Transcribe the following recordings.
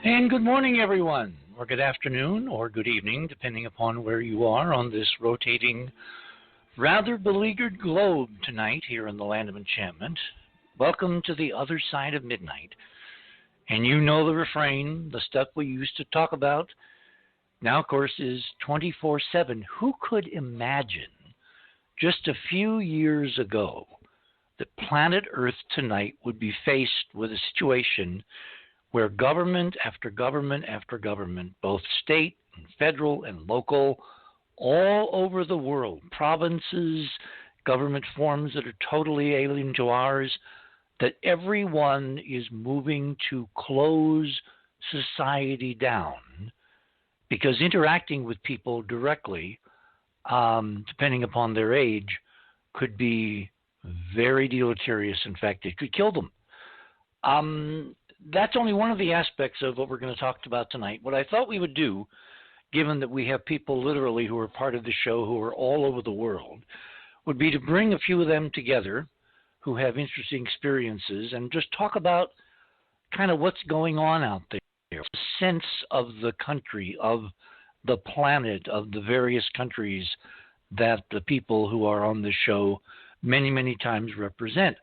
And good morning, everyone, or good afternoon, or good evening, depending upon where you are on this rotating, rather beleaguered globe tonight here in the land of enchantment. Welcome to the other side of midnight. And you know the refrain, the stuff we used to talk about, now, of course, is 24/7. Who could imagine just a few years ago that planet Earth tonight would be faced with a situation where government after government after government, both state and federal and local, all over the world, provinces, government forms that are totally alien to ours, that everyone is moving to close society down because interacting with people directly, depending upon their age, could be very deleterious. In fact, it could kill them. That's only one of the aspects of what we're going to talk about tonight. What I thought we would do, given that we have people literally who are part of the show who are all over the world, would be to bring a few of them together who have interesting experiences and just talk about kind of what's going on out there, a sense of the country, of the planet, of the various countries that the people who are on this show many, many times represent.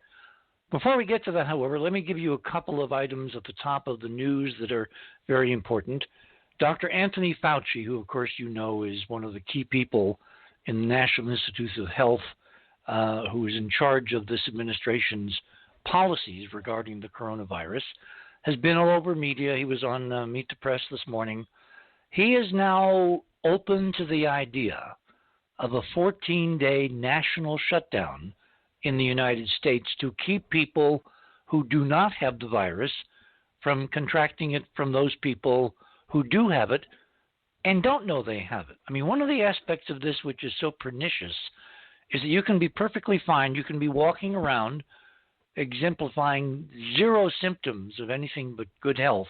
Before we get to that, however, let me give you a couple of items at the top of the news that are very important. Dr. Anthony Fauci, who, of course, you know is one of the key people in the National Institutes of Health, who is in charge of this administration's policies regarding the coronavirus, has been all over media. He was on Meet the Press this morning. He is now open to the idea of a 14-day national shutdown in the United States to keep people who do not have the virus from contracting it from those people who do have it and don't know they have it. I mean, one of the aspects of this which is so pernicious is that you can be perfectly fine. You can be walking around exemplifying zero symptoms of anything but good health,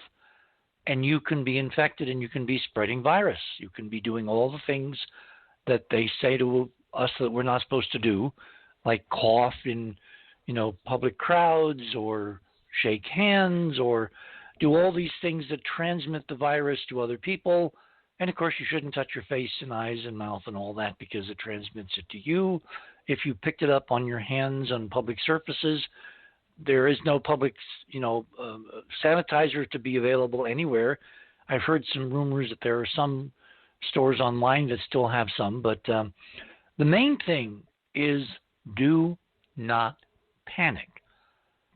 and you can be infected and you can be spreading virus. You can be doing all the things that they say to us that we're not supposed to do, like cough in, public crowds or shake hands or do all these things that transmit the virus to other people. And, of course, you shouldn't touch your face and eyes and mouth and all that because it transmits it to you. If you picked it up on your hands on public surfaces, there is no public, sanitizer to be available anywhere. I've heard some rumors that there are some stores online that still have some. But the main thing is do not panic.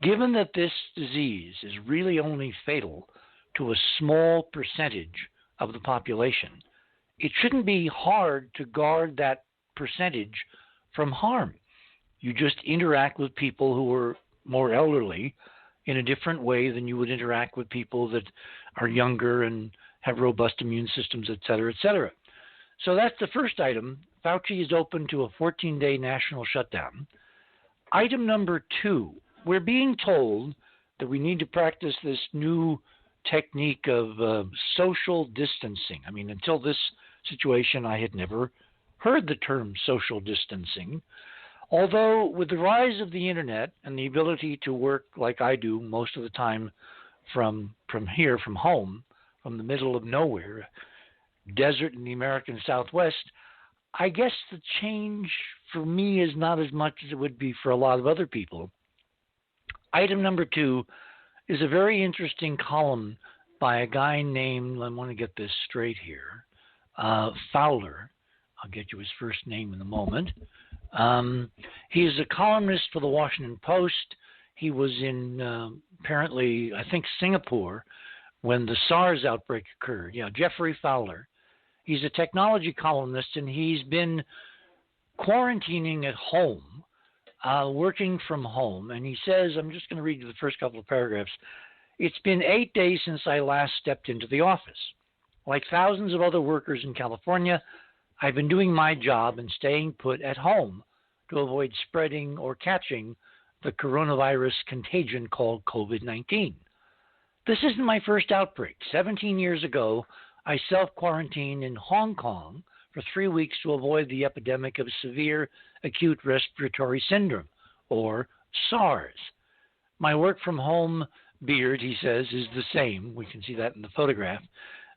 Given that this disease is really only fatal to a small percentage of the population, it shouldn't be hard to guard that percentage from harm. You just interact with people who are more elderly in a different way than you would interact with people that are younger and have robust immune systems, et cetera, et cetera. So that's the first item. Fauci is open to a 14-day national shutdown. Item number 2, we're being told that we need to practice this new technique of social distancing. I mean, until this situation, I had never heard the term social distancing. Although with the rise of the internet and the ability to work like I do most of the time from here, from home, from the middle of nowhere, desert in the American Southwest, I guess the change for me is not as much as it would be for a lot of other people. Item number 2 is a very interesting column by a guy named, I want to get this straight here, Fowler. I'll get you his first name in a moment. He is a columnist for the Washington Post. He was in, apparently, I think Singapore when the SARS outbreak occurred. Yeah, Jeffrey Fowler. He's a technology columnist, and he's been quarantining at home, working from home. And he says, I'm just going to read you the first couple of paragraphs. It's been 8 days since I last stepped into the office. Like thousands of other workers in California, I've been doing my job and staying put at home to avoid spreading or catching the coronavirus contagion called COVID-19. This isn't my first outbreak. 17 years ago, I self-quarantined in Hong Kong for 3 weeks to avoid the epidemic of severe acute respiratory syndrome, or SARS. My work from home beard, he says, is the same. We can see that in the photograph.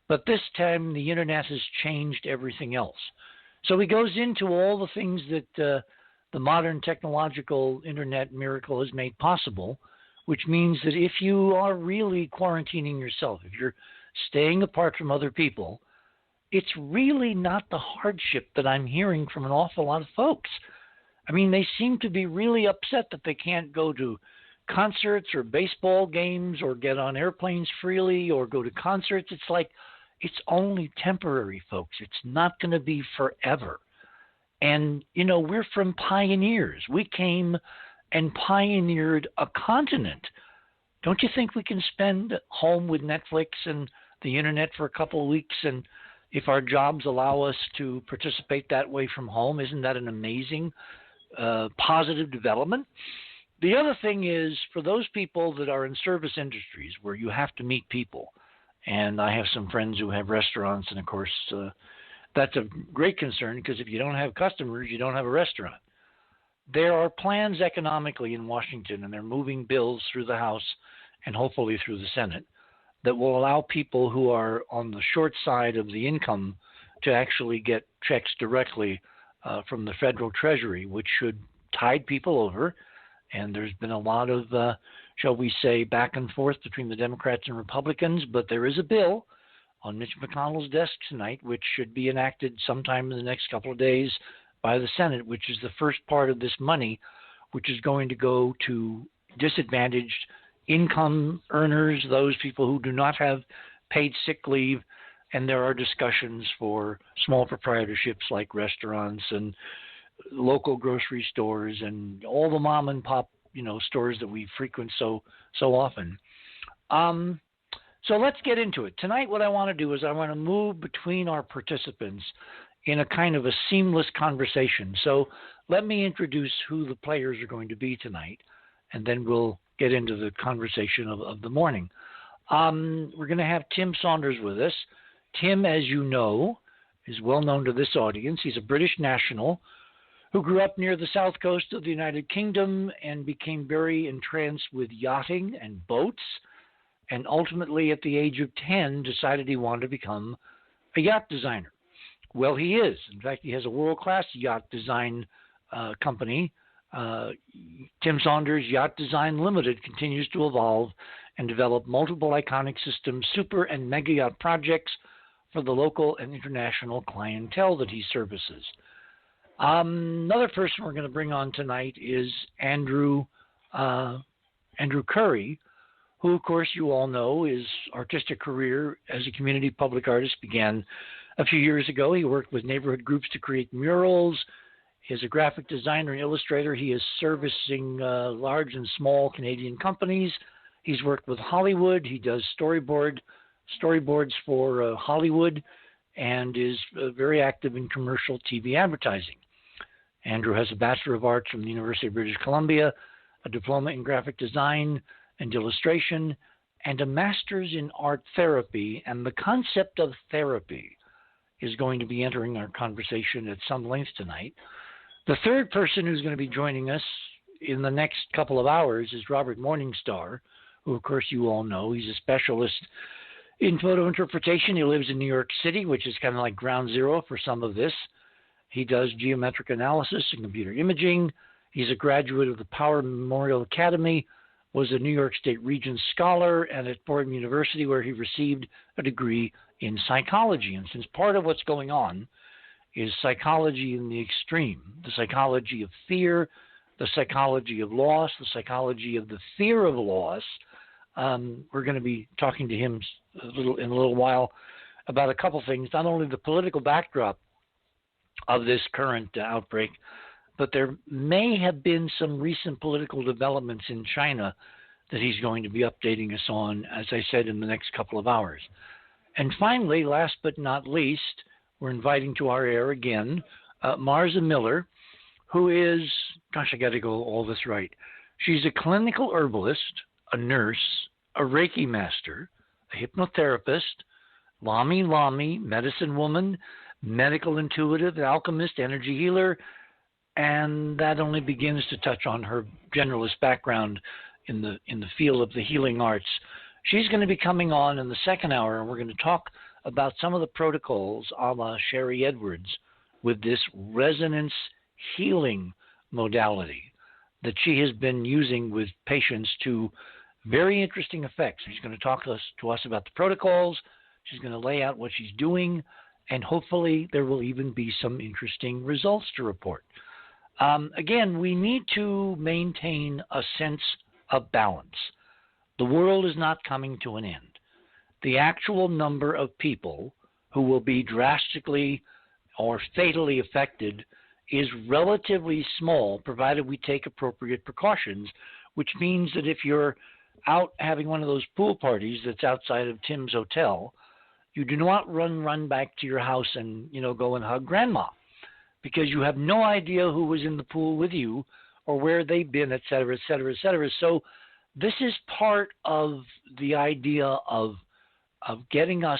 But this time, the internet has changed everything else. So he goes into all the things that the modern technological internet miracle has made possible, which means that if you are really quarantining yourself, if you're staying apart from other people, it's really not the hardship that I'm hearing from an awful lot of folks. I mean, they seem to be really upset that they can't go to concerts or baseball games or get on airplanes freely or go to concerts. It's like, it's only temporary, folks. It's not going to be forever. And, you know, we're from pioneers. We came and pioneered a continent. Don't you think we can spend home with Netflix and the internet for a couple of weeks? And if our jobs allow us to participate that way from home, isn't that an amazing positive development? The other thing is, for those people that are in service industries where you have to meet people, and I have some friends who have restaurants, and of course, that's a great concern, because if you don't have customers, you don't have a restaurant. There are plans economically in Washington, and they're moving bills through the House and hopefully through the Senate, that will allow people who are on the short side of the income to actually get checks directly from the federal Treasury, which should tide people over. And there's been a lot of, shall we say, back and forth between the Democrats and Republicans, but there is a bill on Mitch McConnell's desk tonight, which should be enacted sometime in the next couple of days by the Senate, which is the first part of this money, which is going to go to disadvantaged income earners, those people who do not have paid sick leave. And there are discussions for small proprietorships like restaurants and local grocery stores and all the mom and pop, you know, stores that we frequent so often. So let's get into it. Tonight, what I want to do is I want to move between our participants in a kind of a seamless conversation. So let me introduce who the players are going to be tonight, and then we'll get into the conversation of the morning. We're going to have Tim Saunders with us. Tim, as you know, is well known to this audience. He's a British national who grew up near the south coast of the United Kingdom and became very entranced with yachting and boats, and ultimately at the age of 10 decided he wanted to become a yacht designer. Well, he is. In fact, he has a world-class yacht design company. Tim Saunders Yacht Design Limited continues to evolve and develop multiple iconic systems, super and mega yacht projects for the local and international clientele that he services. Another person we're going to bring on tonight is Andrew Currie, who, of course, you all know, his artistic career as a community public artist began a few years ago. He worked with neighborhood groups to create murals. He's a graphic designer and illustrator. He is servicing large and small Canadian companies. He's worked with Hollywood. He does storyboards for Hollywood, and is very active in commercial TV advertising. Andrew has a Bachelor of Arts from the University of British Columbia, a diploma in graphic design and illustration, and a master's in art therapy. And the concept of therapy is going to be entering our conversation at some length tonight. The third person who's going to be joining us in the next couple of hours is Robert Morningstar, who, of course, you all know. He's a specialist in photo interpretation. He lives in New York City, which is kind of like ground zero for some of this. He does geometric analysis and computer imaging. He's a graduate of the Power Memorial Academy, was a New York State Regents Scholar, and at Fordham University, where he received a degree in psychology. And since part of what's going on is psychology in the extreme, the psychology of fear, the psychology of loss, the psychology of the fear of loss, we're going to be talking to him in a little while about a couple things, not only the political backdrop of this current outbreak, but there may have been some recent political developments in China that he's going to be updating us on, as I said, in the next couple of hours. And finally, last but not least, we're inviting to our air again Marza Millar, who is, gosh, I got to go all this right. She's a clinical herbalist, a nurse, a Reiki master, a hypnotherapist, Lami, medicine woman, medical intuitive, alchemist, energy healer, and that only begins to touch on her generalist background in the field of the healing arts. She's going to be coming on in the second hour, and we're going to talk about some of the protocols a la Sherry Edwards with this resonance healing modality that she has been using with patients to very interesting effects. She's going to talk to us about the protocols. She's going to lay out what she's doing, and hopefully there will even be some interesting results to report. Again, we need to maintain a sense of balance. The world is not coming to an end. The actual number of people who will be drastically or fatally affected is relatively small, provided we take appropriate precautions, which means that if you're out having one of those pool parties that's outside of Tim's hotel, you do not run back to your house and, go and hug grandma, because you have no idea who was in the pool with you or where they've been, et cetera, et cetera, et cetera. So this is part of the idea of getting us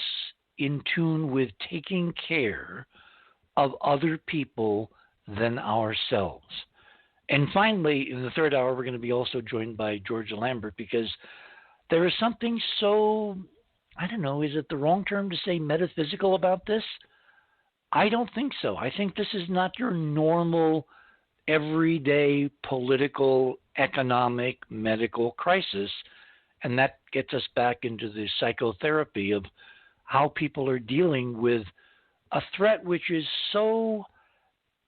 in tune with taking care of other people than ourselves. And finally, in the third hour, we're going to be also joined by Georgia Lambert, because there is something so, I don't know, is it the wrong term to say metaphysical about this? I don't think so. I think this is not your normal, everyday political, economic, medical crisis. And that gets us back into the psychotherapy of how people are dealing with a threat which is so,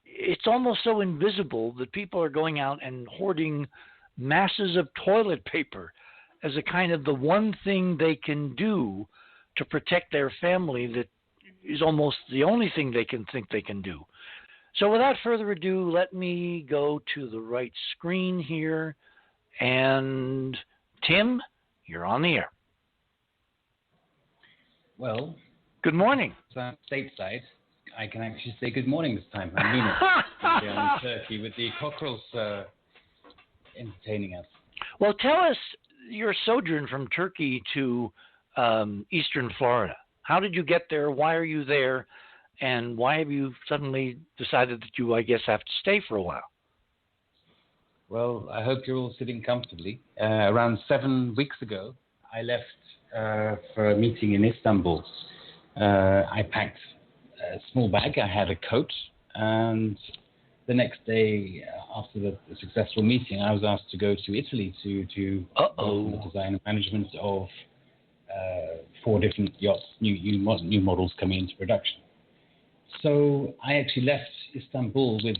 it's almost so invisible that people are going out and hoarding masses of toilet paper as a kind of the one thing they can do to protect their family, that is almost the only thing they can think they can do. So without further ado, let me go to the right screen here. And Tim, you're on the air. Well, good morning. Stateside, I can actually say good morning this time. I mean it. Here in Turkey with the cockerels entertaining us. Well, tell us your sojourn from Turkey to eastern Florida. How did you get there? Why are you there? And why have you suddenly decided that you, I guess, have to stay for a while? Well, I hope you're all sitting comfortably. Around 7 weeks ago, I left for a meeting in Istanbul. I packed a small bag. I had a coat. And the next day, after the successful meeting, I was asked to go to Italy to the design and management of 4 different yachts, new models coming into production. So I actually left Istanbul with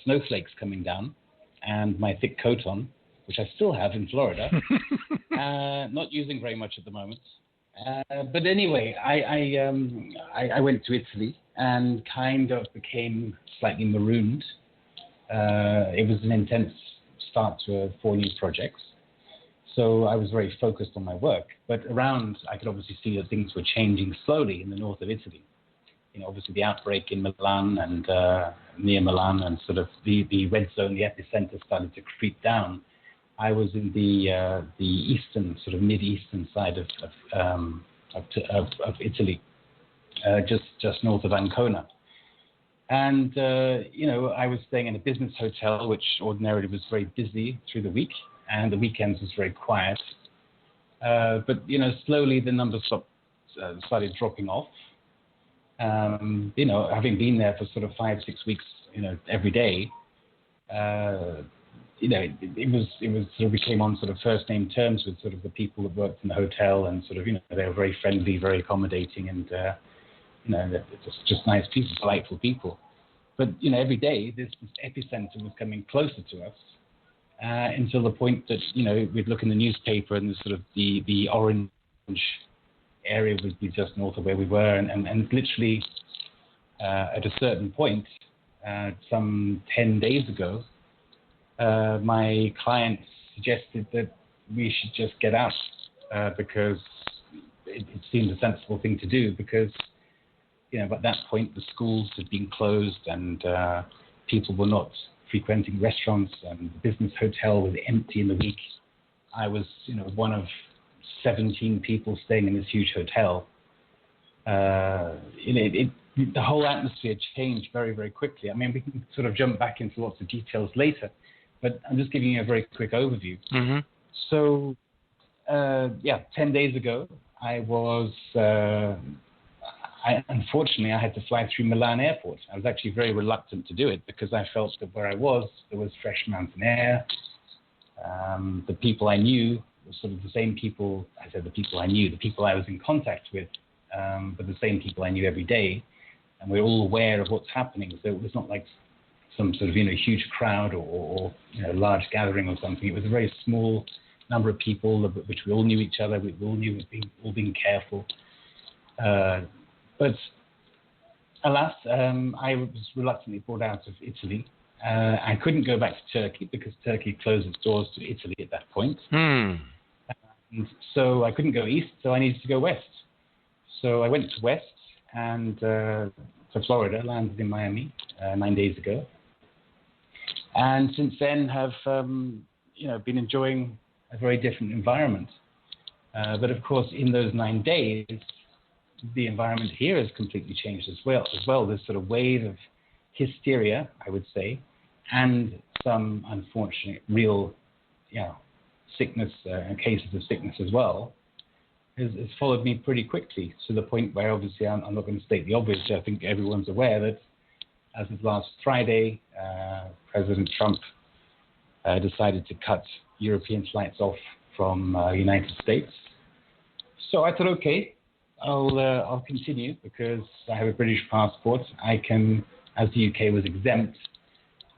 snowflakes coming down and my thick coat on, which I still have in Florida, not using very much at the moment. But anyway, I went to Italy and kind of became slightly marooned. It was an intense start to 4 new projects. So I was very focused on my work. But around, I could obviously see that things were changing slowly in the north of Italy. Obviously the outbreak in Milan and near Milan, and sort of the red zone, the epicenter started to creep down. I was in the eastern, sort of mid-eastern side of Italy, just north of Ancona. And, I was staying in a business hotel, which ordinarily was very busy through the week, and the weekends was very quiet. But, slowly the numbers started dropping off. Having been there for sort of 5-6 weeks, every day, it was sort of, we came on sort of first name terms with sort of the people that worked in the hotel, and sort of, they were very friendly, very accommodating, and, they're just nice people, delightful people. But, every day this epicenter was coming closer to us, until the point that, we'd look in the newspaper and the sort of the orange area would be just north of where we were, and literally at a certain point, some 10 days ago, my client suggested that we should just get out, because it seemed a sensible thing to do, because at that point the schools had been closed, and people were not frequenting restaurants, and the business hotel was empty in the week. I was one of 17 people staying in this huge hotel. The whole atmosphere changed very, very quickly. I mean, we can sort of jump back into lots of details later, but I'm just giving you a very quick overview. Mm-hmm. So, 10 days ago, unfortunately, I had to fly through Milan airport. I was actually very reluctant to do it because I felt that where I was, there was fresh mountain air. The people I knew were sort of the same people. I said the people I knew, the people I was in contact with, were the same people I knew every day. And we're all aware of what's happening. So it was not like some sort of, huge crowd or large gathering or something. It was a very small number of people, which we all knew each other. We all knew we were all being careful. But alas, I was reluctantly brought out of Italy. I couldn't go back to Turkey because Turkey closed its doors to Italy at that point. And so I couldn't go east, so I needed to go west. So I went to west and to Florida, landed in Miami 9 days ago. And since then have, been enjoying a very different environment. But of course, in those 9 days, the environment here has completely changed as well. This sort of wave of hysteria, I would say, and some unfortunate real, sickness, cases of sickness as well, has followed me pretty quickly to the point where obviously I'm not going to state the obvious. I think everyone's aware that as of last Friday, President Trump decided to cut European flights off from United States. So I thought, okay, I'll continue because I have a British passport. I can, as the UK was exempt,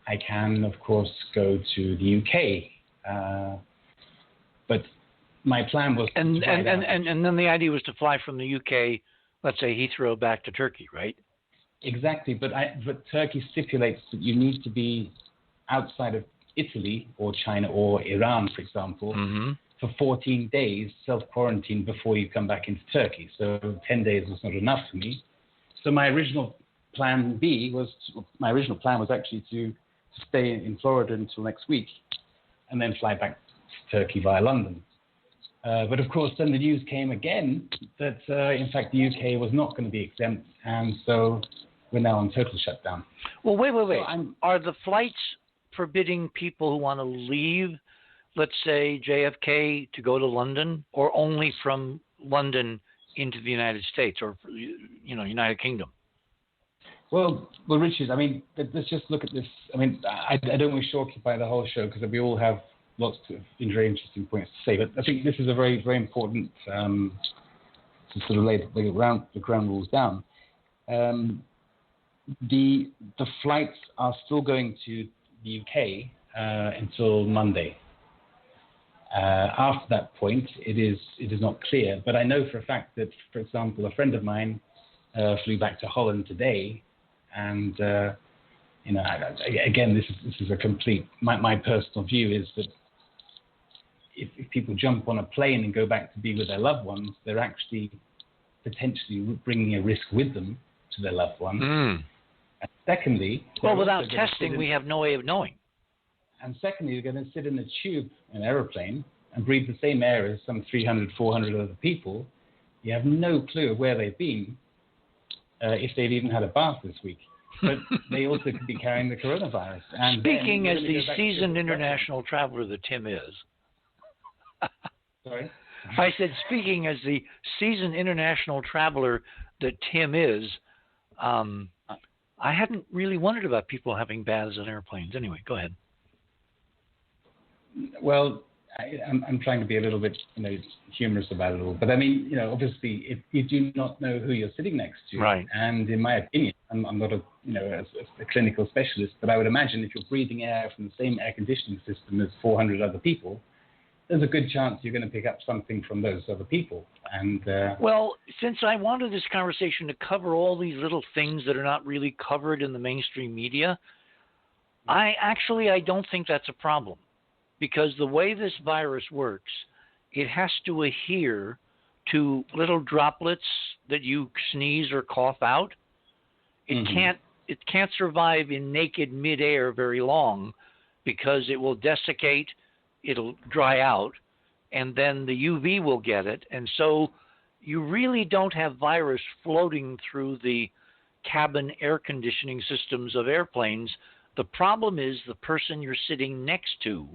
I can of course go to the UK. But my plan was and then the idea was to fly from the UK, let's say Heathrow, back to Turkey, right? Exactly, but Turkey stipulates that you need to be outside of Italy or China or Iran, for example, for 14 days self-quarantine before you come back into Turkey. So 10 days was not enough for me. So my original plan was actually to stay in Florida until next week and then fly back to Turkey via London. But of course, then the news came again that, in fact, the UK was not going to be exempt, and so we're now on total shutdown. Well, wait. So are the flights forbidding people who want to leave, let's say, JFK to go to London, or only from London into the United States or, United Kingdom? Well, Richard, I mean, let's just look at this. I mean, I don't wish to occupy the whole show because we all have lots of very interesting points to say, but I think this is a very, very important to sort of lay the ground rules down. The flights are still going to the UK until Monday. After that point, it is not clear, but I know for a fact that, for example, a friend of mine flew back to Holland today, and again, this is a complete. My personal view is that if people jump on a plane and go back to be with their loved ones, they're actually potentially bringing a risk with them to their loved ones. And secondly, without testing, we have no way of knowing. And secondly, they're going to sit in a tube, an aeroplane, and breathe the same air as some 300, 400 other people. You have no clue of where they've been, if they've even had a bath this week. But they also could be carrying the coronavirus. And speaking as the seasoned international traveler that Tim is. Sorry? I said, speaking as the seasoned international traveler that Tim is, I hadn't really wondered about people having baths on airplanes. Anyway, go ahead. Well, I'm trying to be a little bit, humorous about it all. But I mean, obviously, if you do not know who you're sitting next to, right? And in my opinion, I'm not a clinical specialist, but I would imagine if you're breathing air from the same air conditioning system as 400 other people, there's a good chance you're going to pick up something from those other people. And well, since I wanted this conversation to cover all these little things that are not really covered in the mainstream media, I don't think that's a problem. Because the way this virus works, it has to adhere to little droplets that you sneeze or cough out. It can't survive in naked midair very long because it will desiccate, it'll dry out, and then the UV will get it. And so you really don't have virus floating through the cabin air conditioning systems of airplanes. The problem is the person you're sitting next to,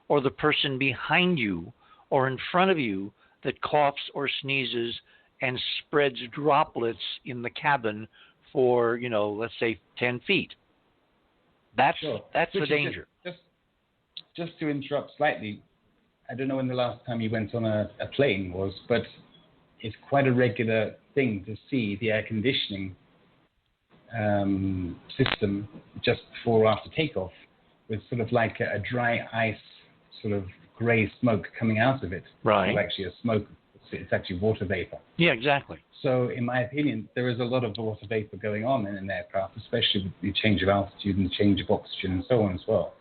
or the person behind you or in front of you that coughs or sneezes and spreads droplets in the cabin for, let's say 10 feet. That's the danger. Just to interrupt slightly, I don't know when the last time you went on a plane was, but it's quite a regular thing to see the air conditioning system just before or after takeoff with sort of like a dry ice sort of grey smoke coming out of it. Right. It's actually a smoke. It's actually water vapor. Yeah, exactly. So in my opinion, there is a lot of water vapor going on in an aircraft, especially with the change of altitude and the change of oxygen and so on as well.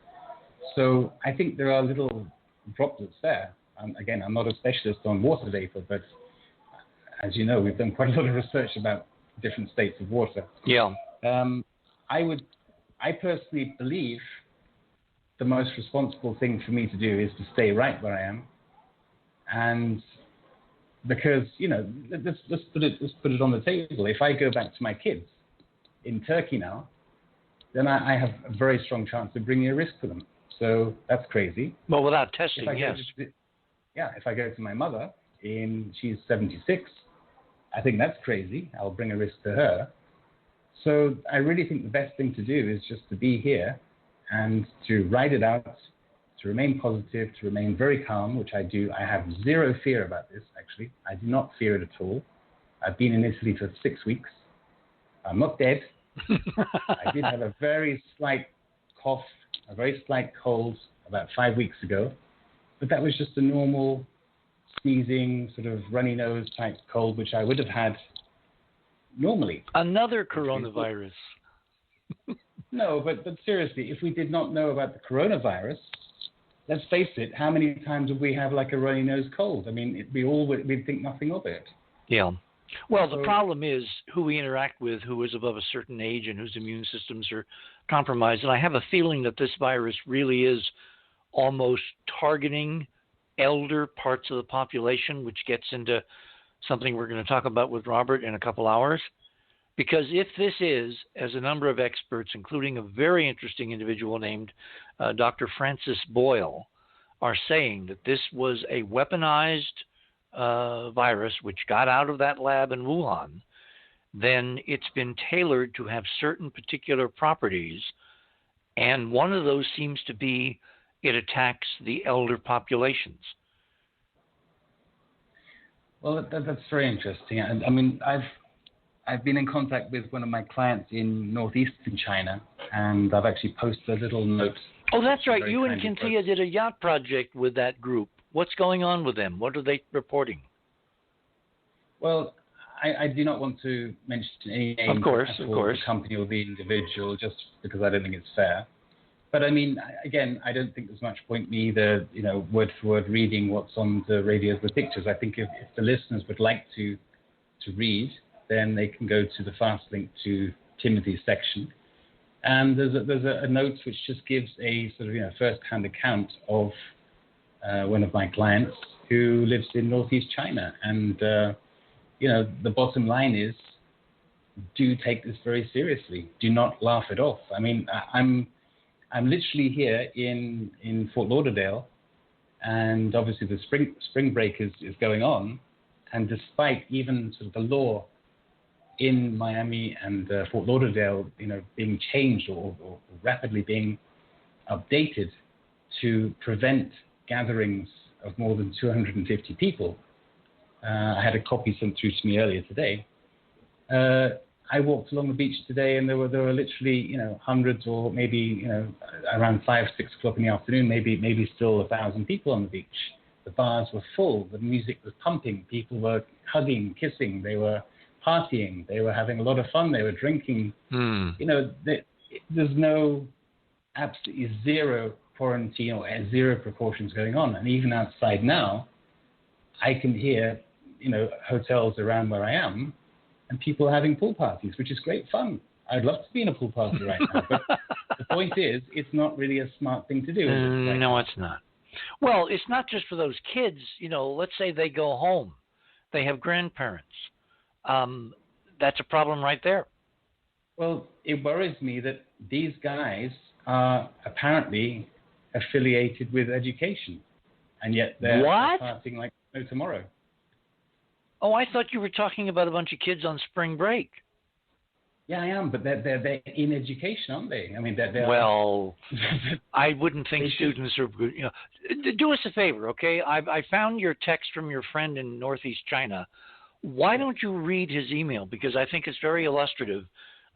So I think there are little droplets there. Again, I'm not a specialist on water vapor, but as you know, we've done quite a lot of research about different states of water. Yeah. I personally believe the most responsible thing for me to do is to stay right where I am, and because let's put it on the table. If I go back to my kids in Turkey now, then I have a very strong chance of bringing a risk to them. So that's crazy. Well, without testing, yes. If I go to my mother, she's 76, I think that's crazy. I'll bring a risk to her. So I really think the best thing to do is just to be here and to ride it out, to remain positive, to remain very calm, which I do. I have zero fear about this, actually. I do not fear it at all. I've been in Italy for 6 weeks. I'm not dead. I did have a very slight cough, a very slight cold about 5 weeks ago, but that was just a normal sneezing, sort of runny nose type cold, which I would have had normally. Another coronavirus. No, but seriously, if we did not know about the coronavirus, let's face it, how many times would we have like a runny nose cold? I mean, we'd think nothing of it. Yeah. Well, the problem is who we interact with, who is above a certain age and whose immune systems are compromised. And I have a feeling that this virus really is almost targeting elder parts of the population, which gets into something we're going to talk about with Robert in a couple hours. Because if this is, as a number of experts, including a very interesting individual named Dr. Francis Boyle, are saying that this was a weaponized virus which got out of that lab in Wuhan, then it's been tailored to have certain particular properties. And one of those seems to be it attacks the elder populations. Well, that's very interesting. I mean, I've been in contact with one of my clients in northeastern China, and I've actually posted a little note. Oh, that's right. You and Kintia did a yacht project with that group. What's going on with them? What are they reporting? Well, I do not want to mention any name of course. the company or the individual, just because I don't think it's fair. But I mean, again, I don't think there's much point me either, word for word reading what's on the radios with pictures. I think if the listeners would like to read, then they can go to the fast link to Timothy's section. And there's a note which just gives a sort of first-hand account of one of my clients who lives in northeast China. And, the bottom line is, do take this very seriously. Do not laugh it off. I mean, I'm literally here in Fort Lauderdale, and obviously the spring break is going on. And despite even sort of the law in Miami and Fort Lauderdale, being changed or rapidly being updated to prevent gatherings of more than 250 people. I had a copy sent through to me earlier today. I walked along the beach today, and there were literally hundreds, or maybe around 5-6 o'clock in the afternoon, maybe still 1,000 people on the beach. The bars were full. The music was pumping. People were hugging, kissing. They were partying. They were having a lot of fun. They were drinking. There's absolutely zero quarantine or zero precautions going on. And even outside now, I can hear, hotels around where I am, and people are having pool parties, which is great fun. I'd love to be in a pool party right now. But the point is, it's not really a smart thing to do. No, it's not. Well, it's not just for those kids. Let's say they go home. They have grandparents. That's a problem right there. Well, it worries me that these guys are apparently affiliated with education, and yet they're partying like no tomorrow. Oh, I thought you were talking about a bunch of kids on spring break. Yeah, I am, but they're in education, aren't they? I mean, well, I wouldn't think students are good. You know, do us a favor, okay? I found your text from your friend in Northeast China. Why don't you read his email? Because I think it's very illustrative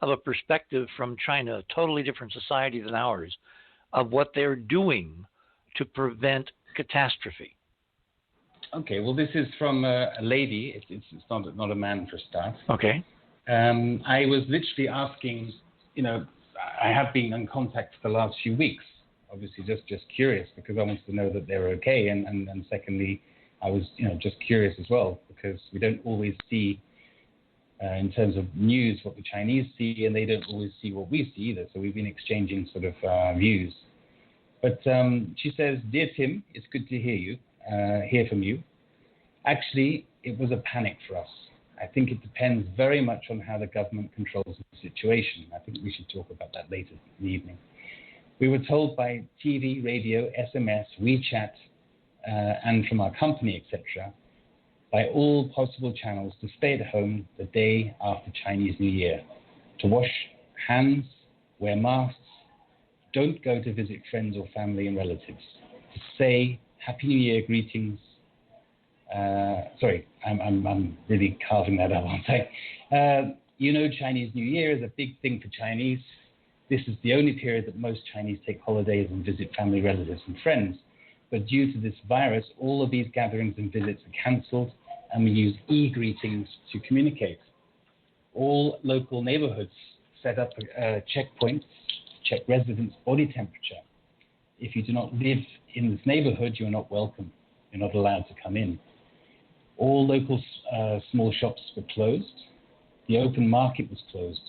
of a perspective from China, a totally different society than ours, of what they're doing to prevent catastrophe. Okay, well, this is from a lady. It's not a man for a start. Okay. I was literally asking, you know, I have been in contact for the last few weeks, obviously just curious because I wanted to know that they're okay. And secondly, I was, you know, just curious as well because we don't always see, in terms of news, what the Chinese see, and they don't always see what we see either. So we've been exchanging sort of views. But she says, "Dear Tim, it's good to hear from you. Actually, it was a panic for us. I think it depends very much on how the government controls the situation. I think we should talk about that later in the evening. We were told by TV, radio, SMS, WeChat, and from our company, etc., by all possible channels to stay at home the day after Chinese New Year, to wash hands, wear masks, don't go to visit friends or family and relatives, to say Happy New Year greetings." Sorry, I'm really carving that out, aren't I? You know, Chinese New Year is a big thing for Chinese. This is the only period that most Chinese take holidays and visit family, relatives, and friends. But due to this virus, all of these gatherings and visits are cancelled, and we use e-greetings to communicate. All local neighborhoods set up checkpoints to check residents' body temperature. If you do not live in this neighborhood, you're not welcome. You're not allowed to come in. All local small shops were closed. The open market was closed.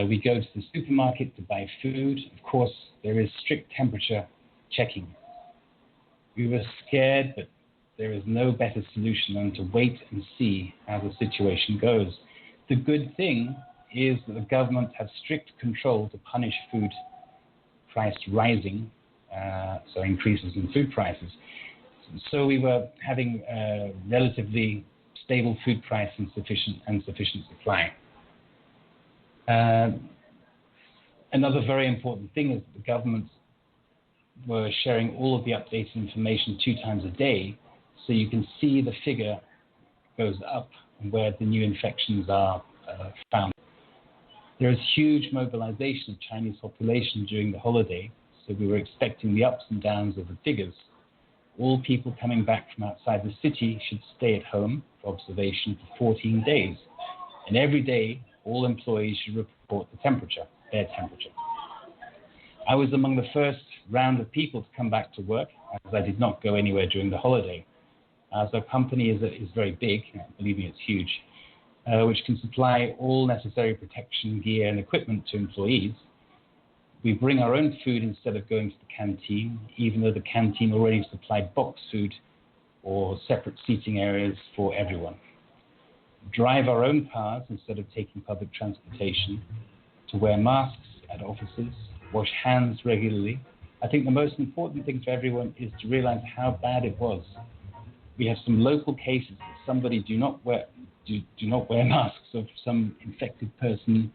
We go to the supermarket to buy food. Of course, there is strict temperature checking. We were scared, but there is no better solution than to wait and see how the situation goes. The good thing is that the government has strict control to punish food price rising, so increases in food prices. So we were having relatively stable food price and sufficient supply. Another very important thing is that the governments were sharing all of the updated information 2 times a day, so you can see the figure goes up and where the new infections are found. There is huge mobilization of Chinese population during the holiday, so we were expecting the ups and downs of the figures. All people coming back from outside the city should stay at home for observation for 14 days. And every day, all employees should report their temperature. I was among the first round of people to come back to work, as I did not go anywhere during the holiday. As our company is very big, believe me, it's huge, which can supply all necessary protection gear and equipment to employees. We bring our own food instead of going to the canteen, even though the canteen already supplied box food or separate seating areas for everyone. Drive our own cars instead of taking public transportation, to wear masks at offices, wash hands regularly. I think the most important thing for everyone is to realize how bad it was. We have some local cases that somebody do not wear masks of some infected person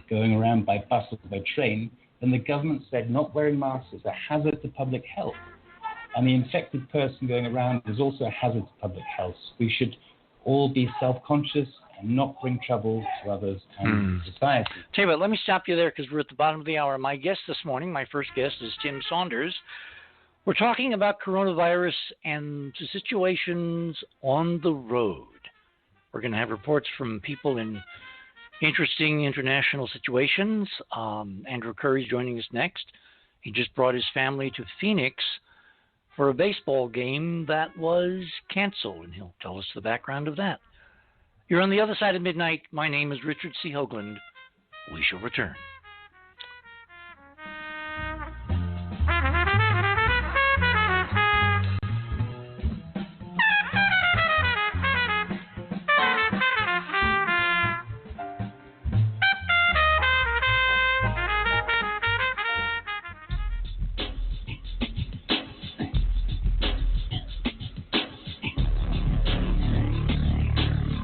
going around by bus or by train. And the government said not wearing masks is a hazard to public health. And the infected person going around is also a hazard to public health. We should all be self-conscious and not bring trouble to others and society. Tell you what, let me stop you there because we're at the bottom of the hour. My guest this morning, my first guest, is Tim Saunders. We're talking about coronavirus and situations on the road. We're going to have reports from people in interesting international situations. Andrew Currie is joining us next. He just brought his family to Phoenix for a baseball game that was canceled, and he'll tell us the background of that. You're on the other side of midnight. My name is Richard C. Hoagland. We shall return.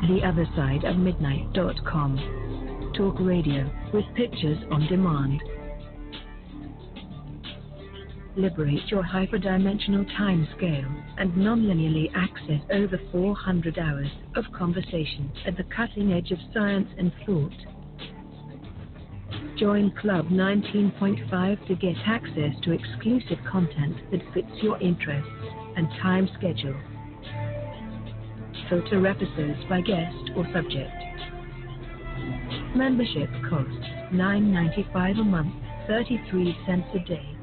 theothersideofmidnight.com. Talk radio with pictures on demand. Liberate your hyperdimensional time scale and non-linearly access over 400 hours of conversation at the cutting edge of science and thought. Join Club 19.5 to get access to exclusive content that fits your interests and time schedule. Filter episodes by guest or subject. Membership costs $9.95 a month, 33 cents a day.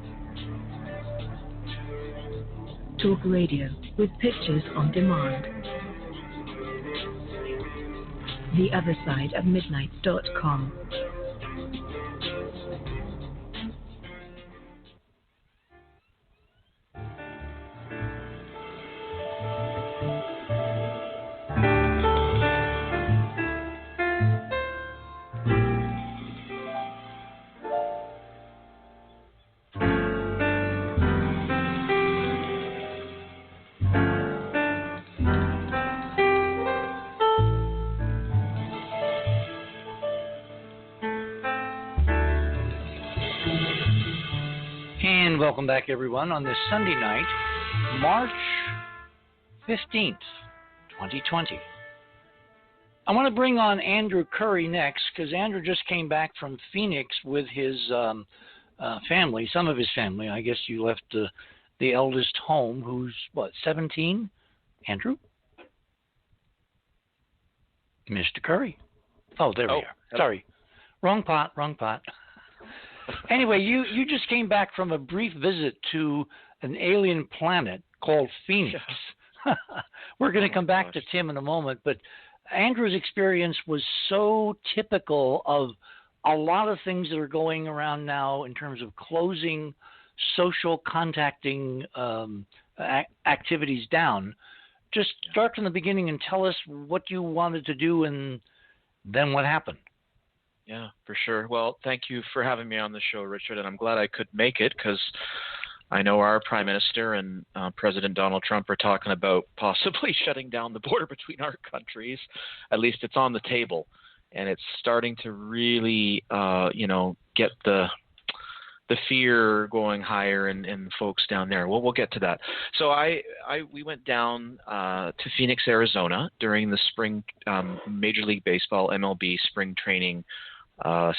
Talk radio with pictures on demand. theothersideofmidnight.com. And welcome back, everyone, on this Sunday night, March 15th, 2020. I want to bring on Andrew Currie next, because Andrew just came back from Phoenix with his family, some of his family. I guess you left the eldest home, who's, 17? Andrew? Mr. Currie. Oh, there we are. Hello. Sorry. Wrong pot. Anyway, you just came back from a brief visit to an alien planet called Phoenix. We're going to come back to Tim in a moment, but Andrew's experience was so typical of a lot of things that are going around now in terms of closing social contacting activities down. Just start from the beginning and tell us what you wanted to do and then what happened. Yeah, for sure. Well, thank you for having me on the show, Richard, and I'm glad I could make it because I know our Prime Minister and President Donald Trump are talking about possibly shutting down the border between our countries. At least it's on the table, and it's starting to really, get the fear going higher in folks down there. Well, we'll get to that. So we went down to Phoenix, Arizona during the spring Major League Baseball MLB spring training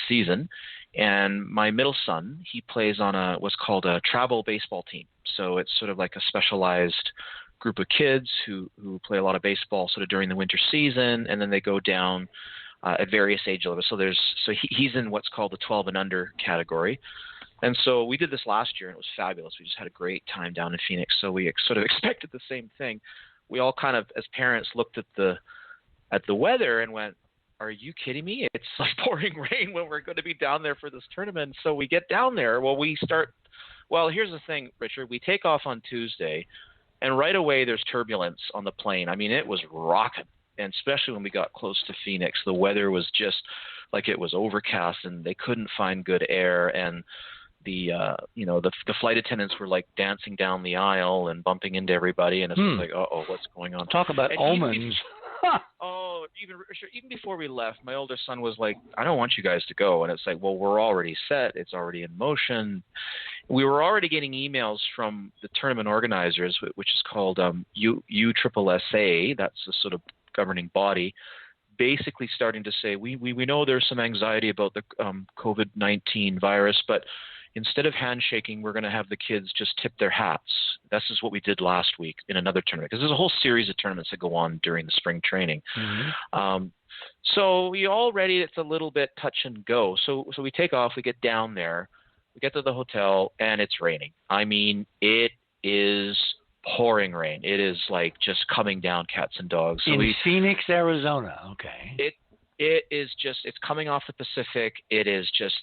season, and my middle son, he plays on what's called a travel baseball team. So it's sort of like a specialized group of kids who play a lot of baseball sort of during the winter season, and then they go down at various age levels. So he's in what's called the 12 and under category. And so we did this last year, and it was fabulous. We just had a great time down in Phoenix. So we sort of expected the same thing. We all kind of, as parents, looked at the weather and went, "Are you kidding me? It's like pouring rain when we're going to be down there for this tournament." So we get down there. Well, here's the thing, Richard. We take off on Tuesday, and right away there's turbulence on the plane. I mean, it was rocking, and especially when we got close to Phoenix, the weather was just like it was overcast, and they couldn't find good air, and the flight attendants were like dancing down the aisle and bumping into everybody, and it's like, what's going on? Talk about omens. Even before we left, my older son was like, "I don't want you guys to go." And it's like, well, we're already set. It's already in motion. We were already getting emails from the tournament organizers, which is called USSSA. That's the sort of governing body, basically starting to say, we know there's some anxiety about the COVID-19 virus, but instead of handshaking, we're going to have the kids just tip their hats. This is what we did last week in another tournament, because there's a whole series of tournaments that go on during the spring training. Mm-hmm. So we already, it's a little bit touch and go. So we take off, we get down there, we get to the hotel, and it's raining. I mean, it is pouring rain. It is like just coming down cats and dogs. So in Phoenix, Arizona. Okay. It is just, it's coming off the Pacific. It is just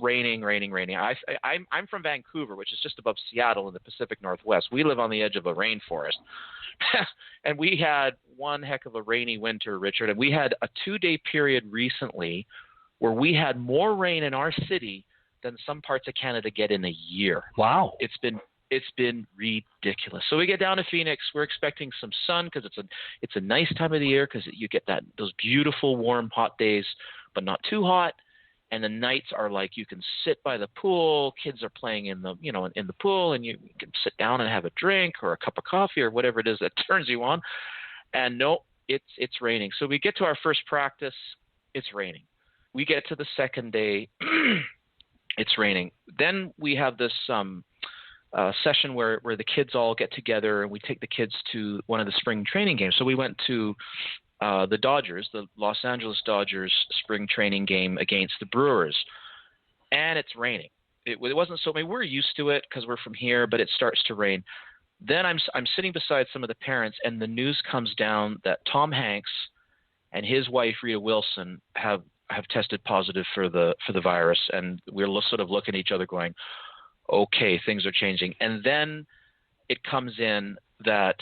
raining. I'm from Vancouver, which is just above Seattle in the Pacific Northwest. We live on the edge of a rainforest. And we had one heck of a rainy winter, Richard. And we had a 2-day period recently where we had more rain in our city than some parts of Canada get in a year. Wow. It's been It's been ridiculous. So we get down to Phoenix. We're expecting some sun because it's a nice time of the year because you get those beautiful, warm, hot days, but not too hot. And the nights are like you can sit by the pool. Kids are playing in the pool, and you can sit down and have a drink or a cup of coffee or whatever it is that turns you on. And no, it's raining. So we get to our first practice. It's raining. We get to the second day. It's raining. Then we have this session where the kids all get together, and we take the kids to one of the spring training games. So we went to the Dodgers, the Los Angeles Dodgers spring training game against the Brewers, and it's raining. It wasn't so. I mean, we're used to it because we're from here, but it starts to rain. Then I'm sitting beside some of the parents, and the news comes down that Tom Hanks and his wife Rita Wilson have tested positive for the virus, and we're sort of looking at each other, going, "Okay, things are changing." And then it comes in that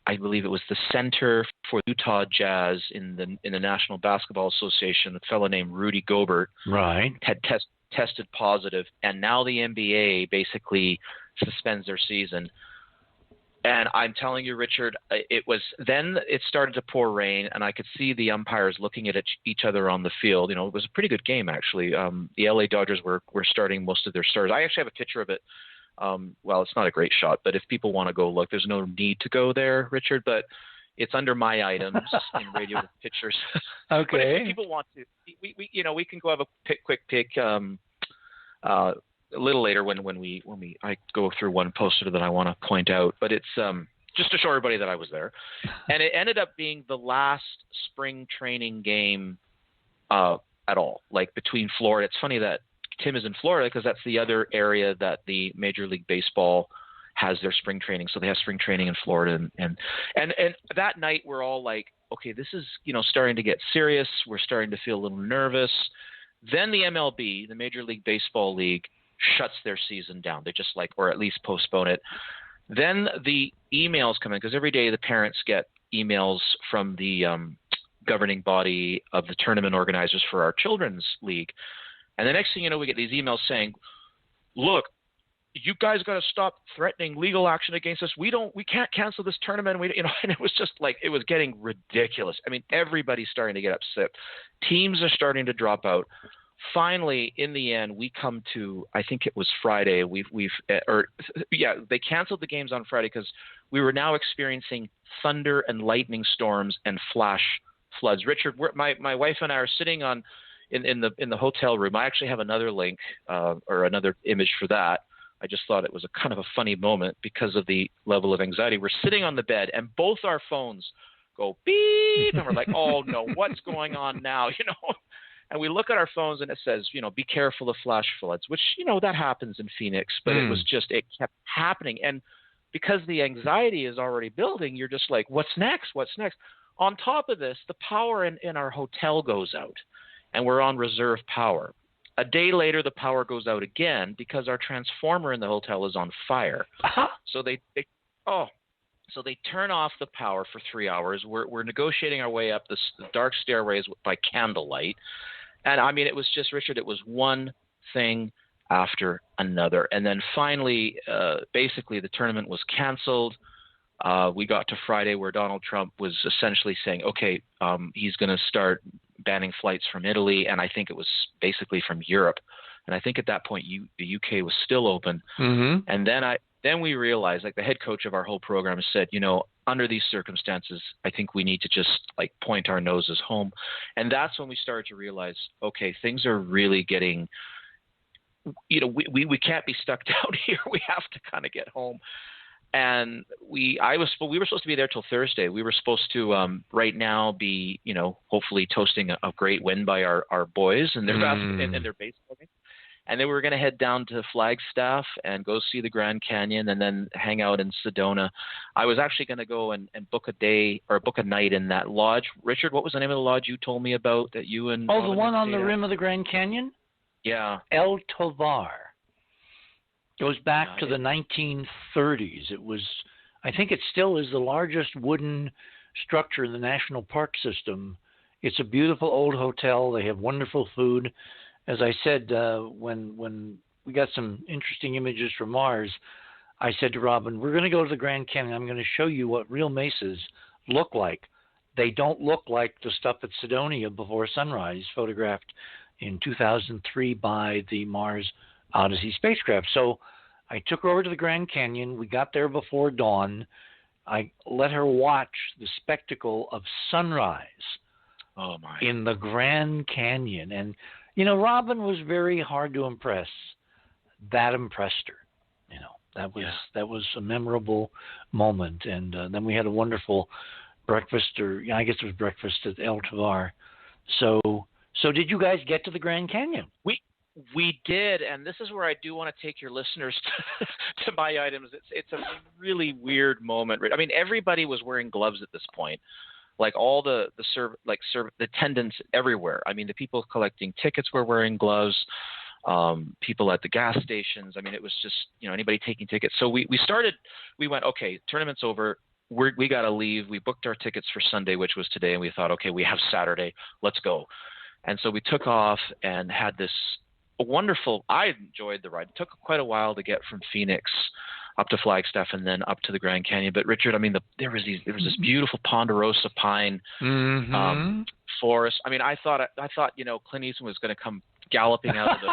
I believe it was the Center for Utah Jazz in the National Basketball Association, a fellow named Rudy Gobert, right, had tested positive, and now the NBA basically suspends their season. And I'm telling you, Richard, it started to pour rain, and I could see the umpires looking at each other on the field. You know, it was a pretty good game, actually. The LA Dodgers were starting most of their stars. I actually have a picture of it. Well, it's not a great shot, but if people want to go look, there's no need to go there, Richard, but it's under my items in Radio with Pictures. Okay. But if people want to, we can go have a quick pick a little later when I go through one poster that I want to point out, but it's just to show everybody that I was there. And it ended up being the last spring training game at all, like between Florida. It's funny that Tim is in Florida because that's the other area that the Major League Baseball has their spring training. So they have spring training in Florida, and that night we're all like, okay, this is starting to get serious. We're starting to feel a little nervous. Then the MLB, the Major League Baseball League, shuts their season down. They just or at least postpone it. Then the emails come in because every day the parents get emails from the governing body of the tournament organizers for our children's league. And the next thing you know, we get these emails saying, look, you guys got to stop threatening legal action against us. We can't cancel this tournament. And it was just it was getting ridiculous. I mean, everybody's starting to get upset. Teams are starting to drop out. Finally, in the end, we come to, I think it was Friday. They canceled the games on Friday because we were now experiencing thunder and lightning storms and flash floods. Richard, my wife and I are sitting in the hotel room. I actually have another link or another image for that. I just thought it was a kind of a funny moment because of the level of anxiety. We're sitting on the bed, and both our phones go beep, and we're like, "Oh no, what's going on now?" And we look at our phones, and it says, "Be careful of flash floods," which that happens in Phoenix, but it kept happening, and because the anxiety is already building, you're just like, "What's next? What's next?" On top of this, the power in our hotel goes out, and we're on reserve power. A day later, the power goes out again because our transformer in the hotel is on fire. Uh-huh. So they turn off the power for 3 hours. We're negotiating our way up the dark stairways by candlelight. And I mean, it was just, Richard, it was one thing after another. And then finally, basically the tournament was canceled. We got to Friday where Donald Trump was essentially saying, okay, he's going to start banning flights from Italy, and I think it was basically from Europe. And I think at that point, the UK was still open. Mm-hmm. And then we realized, the head coach of our whole program said, under these circumstances, I think we need to just point our noses home. And that's when we started to realize, okay, things are really getting, we can't be stuck down here. We have to kind of get home. And we were supposed to be there till Thursday. We were supposed to right now be, hopefully toasting a great win by our boys and their and their baseball game. And then we were going to head down to Flagstaff and go see the Grand Canyon and then hang out in Sedona. I was actually going to go and book a night in that lodge. Richard, what was the name of the lodge you told me about that you and the one on the rim of the Grand Canyon? Yeah. El Tovar. Goes back to the 1930s. It was, I think it still is the largest wooden structure in the national park system. It's a beautiful old hotel. They have wonderful food. As I said, when we got some interesting images from Mars, I said to Robin, we're going to go to the Grand Canyon. I'm going to show you what real mesas look like. They don't look like the stuff at Cydonia before sunrise, photographed in 2003 by the Mars Odyssey spacecraft. So I took her over to the Grand Canyon. We got there before dawn. I let her watch the spectacle of sunrise in the Grand Canyon. And, you know, Robin was very hard to impress. That impressed her. You know, that was a memorable moment. And then we had a wonderful breakfast, or I guess it was breakfast at El Tovar. So did you guys get to the Grand Canyon? We did, and this is where I do want to take your listeners to my items. It's a really weird moment. I mean, everybody was wearing gloves at this point, like all the attendants everywhere. I mean, the people collecting tickets were wearing gloves. People at the gas stations. I mean, it was just, you know, anybody taking tickets. So we went, okay, tournament's over. We got to leave. We booked our tickets for Sunday, which was today, and we thought, okay, we have Saturday. Let's go. And so we took off and had this wonderful – I enjoyed the ride. It took quite a while to get from Phoenix up to Flagstaff and then up to the Grand Canyon. But, Richard, I mean, there was this beautiful ponderosa pine forest. I mean, I thought, you know, Clint Eastwood was going to come galloping out of the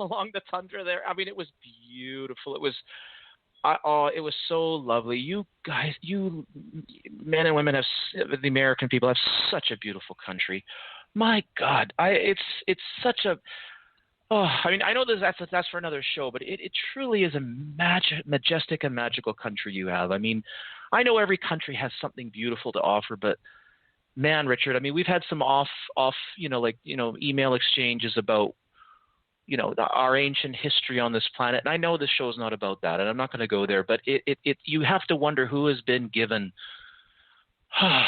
along the tundra there. I mean, it was beautiful. It was – it was so lovely. You guys, you men and women the American people have such a beautiful country. My God, it's such a. Oh, I mean, I know that's for another show, but it truly is a majestic and magical country you have. I mean, I know every country has something beautiful to offer, but man, Richard, I mean, we've had some off, email exchanges about, you know, our ancient history on this planet. And I know this show is not about that, and I'm not going to go there, but you have to wonder who has been given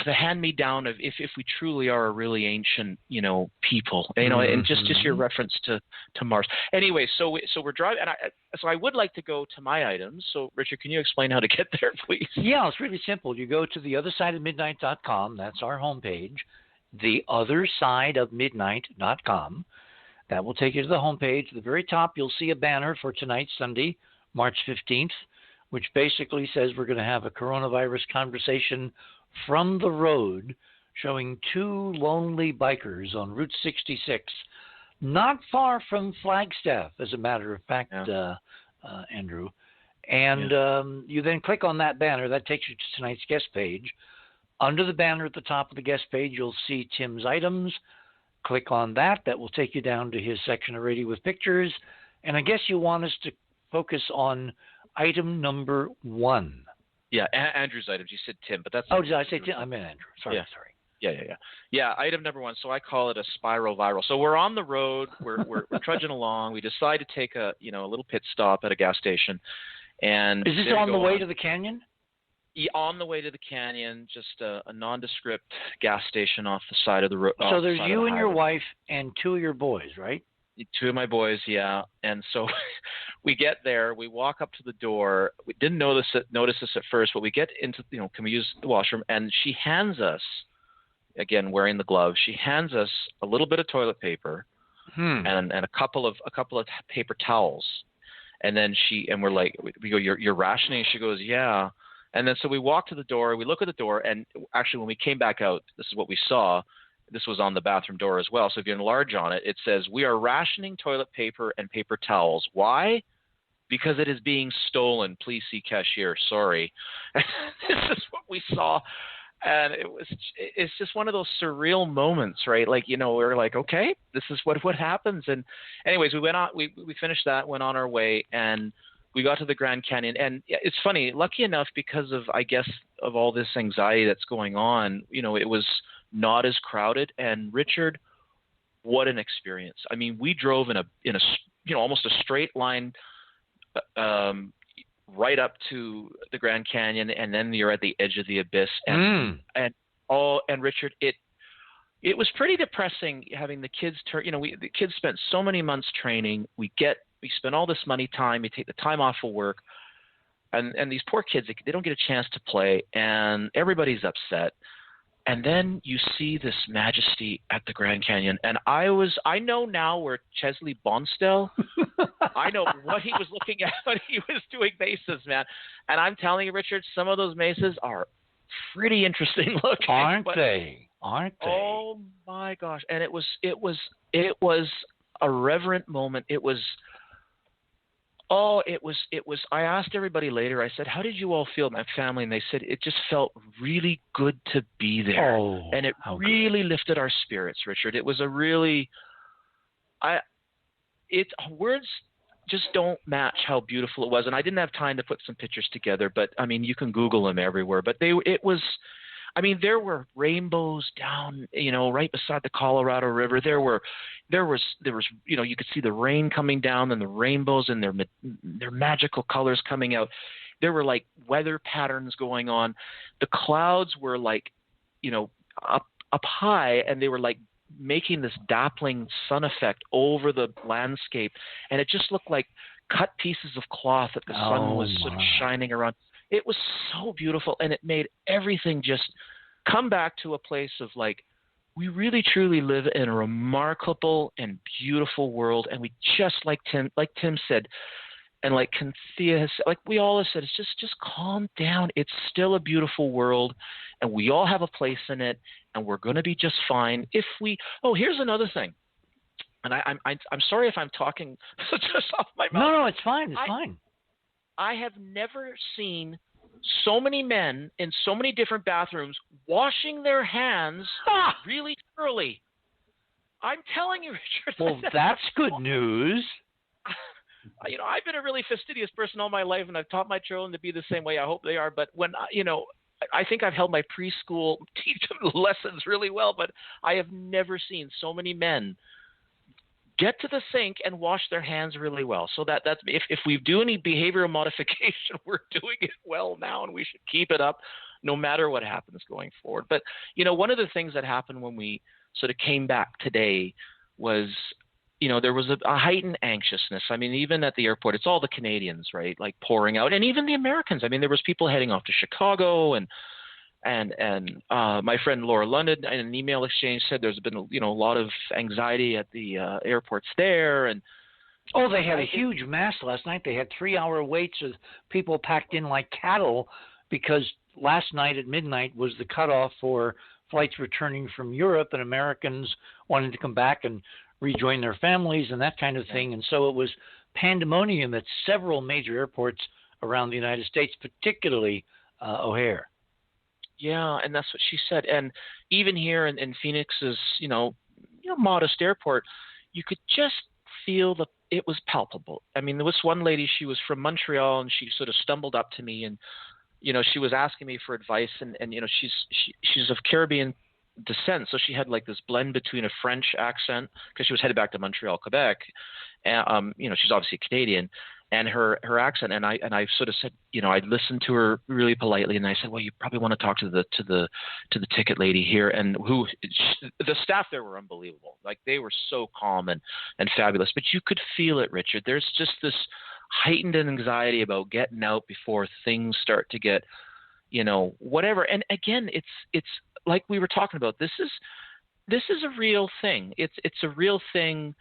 the hand-me-down of if we truly are a really ancient, you know, people, you know, and just your reference to Mars. Anyway, so we're driving, and I would like to go to my items. So, Richard, can you explain how to get there, please? Yeah, it's really simple. You go to theothersideofmidnight.com. That's our homepage, theothersideofmidnight.com. That will take you to the homepage. At the very top, you'll see a banner for tonight, Sunday, March 15th, which basically says we're going to have a coronavirus conversation from the road, showing two lonely bikers on Route 66, not far from Flagstaff, as a matter of fact, Andrew. And you then click on that banner. That takes you to tonight's guest page. Under the banner at the top of the guest page, you'll see Tim's items. Click on that. That will take you down to his section of Radio with Pictures. And I guess you want us to focus on item number 1. Yeah, Andrew's items. You said Tim, but that's... Oh, did I say Tim? I meant Andrew. Sorry. Yeah, item number 1. So I call it a spiral viral. So we're on the road. We're trudging along. We decide to take a little pit stop at a gas station. And is this on the way to the canyon? On the way to the canyon, just a nondescript gas station off the side of the road. So there's you and your wife and 2 of your boys, right? 2 of my boys, yeah. And so we get there, we walk up to the door. We didn't notice this at first, but we get into, can we use the washroom? And she hands us, again wearing the gloves, she hands us a little bit of toilet paper and a couple of paper towels. And then we're like, we go, you're rationing? She goes, yeah. And then so we walk to the door, we look at the door, and actually when we came back out, this is what we saw. This was on the bathroom door as well. So if you enlarge on it, it says, we are rationing toilet paper and paper towels. Why? Because it is being stolen. Please see cashier. Sorry. This is what we saw. And it's just one of those surreal moments, right? Like, we're like, okay, this is what happens. And anyways, we went on, we finished that, went on our way, and we got to the Grand Canyon. And it's funny, lucky enough, because of, I guess, of all this anxiety that's going on, it was not as crowded. And Richard, what an experience. I mean, we drove in a almost a straight line right up to the Grand Canyon, and then you're at the edge of the abyss. And Richard, it was pretty depressing having the kids the kids spent so many months training. We spend all this time. We take the time off of work, and these poor kids, they don't get a chance to play, and everybody's upset. And then you see this majesty at the Grand Canyon. And I know now where Chesley Bonstell, I know what he was looking at when he was doing mesas, man. And I'm telling you, Richard, some of those mesas are pretty interesting looking. Aren't they? Oh my gosh. And it was a reverent moment. It was, I asked everybody later, I said, how did you all feel, my family? And they said, it just felt really good to be there. And it really lifted our spirits, Richard. It was a really, words just don't match how beautiful it was. And I didn't have time to put some pictures together, but I mean, you can Google them everywhere, but there were rainbows down, right beside the Colorado River. There was, you could see the rain coming down and the rainbows and their magical colors coming out. There were like weather patterns going on. The clouds were like, up high, and they were like making this dappling sun effect over the landscape. And it just looked like cut pieces of cloth that the sun was sort of shining around. It was so beautiful, and it made everything just come back to a place of like, we really truly live in a remarkable and beautiful world. And we just, like Tim said, and like Cynthia has said, like we all have said, it's just calm down. It's still a beautiful world, and we all have a place in it, and we're going to be just fine if we. Oh, here's another thing. And I'm sorry if I'm talking just off my mouth. No, it's fine. It's fine. I have never seen so many men in so many different bathrooms washing their hands really thoroughly. I'm telling you, Richard. Well, that's good news. I've been a really fastidious person all my life, and I've taught my children to be the same way. I hope they are. But when, I think I've held my preschool teach them lessons really well, but I have never seen so many men get to the sink and wash their hands really well. So that's if we do any behavioral modification, we're doing it well now, and we should keep it up no matter what happens going forward. But, one of the things that happened when we sort of came back today was, there was a heightened anxiousness. I mean, even at the airport, it's all the Canadians, right? Like pouring out, and even the Americans. I mean, there was people heading off to Chicago, and my friend Laura London in an email exchange said there's been a lot of anxiety at the airports there, and they had a huge mass last night. They had 3-hour waits of people packed in like cattle, because last night at midnight was the cutoff for flights returning from Europe, and Americans wanting to come back and rejoin their families and that kind of thing. And so it was pandemonium at several major airports around the United States, particularly O'Hare. Yeah, and that's what she said. And even here in Phoenix's, modest airport, you could just feel it was palpable. I mean, there was one lady, she was from Montreal, and she sort of stumbled up to me, and she was asking me for advice, and she's of Caribbean descent, so she had like this blend between a French accent, because she was headed back to Montreal, Quebec, and she's obviously Canadian, and her accent, and I sort of said, I listened to her really politely, and I said, well, you probably want to talk to the ticket lady here, and the staff there were unbelievable. Like, they were so calm and fabulous, but you could feel it, Richard. There's just this heightened anxiety about getting out before things start to get, whatever. And again, it's like we were talking about. This is a real thing. It's a real thing.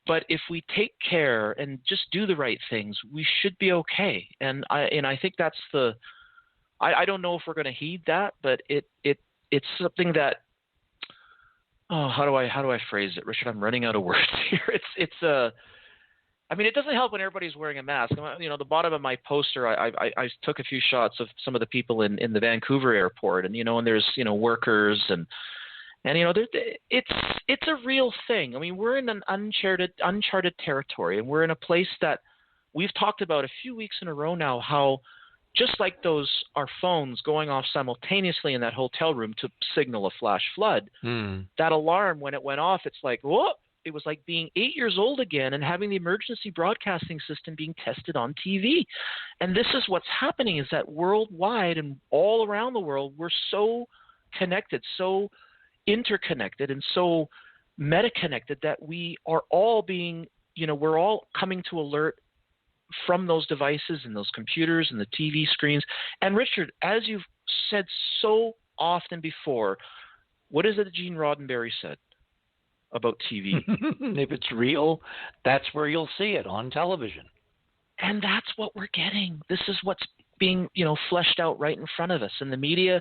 But if we take care and just do the right things, we should be okay. And I think that's I don't know if we're going to heed that, but it's something that, how do I phrase it, Richard? I'm running out of words here. It doesn't help when everybody's wearing a mask. The bottom of my poster, I took a few shots of some of the people in the Vancouver airport, and and there's workers and it's a real thing. I mean, we're in an uncharted territory, and we're in a place that we've talked about a few weeks in a row now, how just like our phones going off simultaneously in that hotel room to signal a flash flood, that alarm, when it went off, it's like, whoa, it was like being 8 years old again and having the emergency broadcasting system being tested on TV. And this is what's happening, is that worldwide and all around the world, we're so connected, so interconnected, and so meta-connected that we are all being, we're all coming to alert from those devices and those computers and the TV screens. And Richard, as you've said so often before. What is it that Gene Roddenberry said about TV? If it's real, that's where you'll see it, on television. And that's what we're getting. This is what's being, fleshed out right in front of us. And the media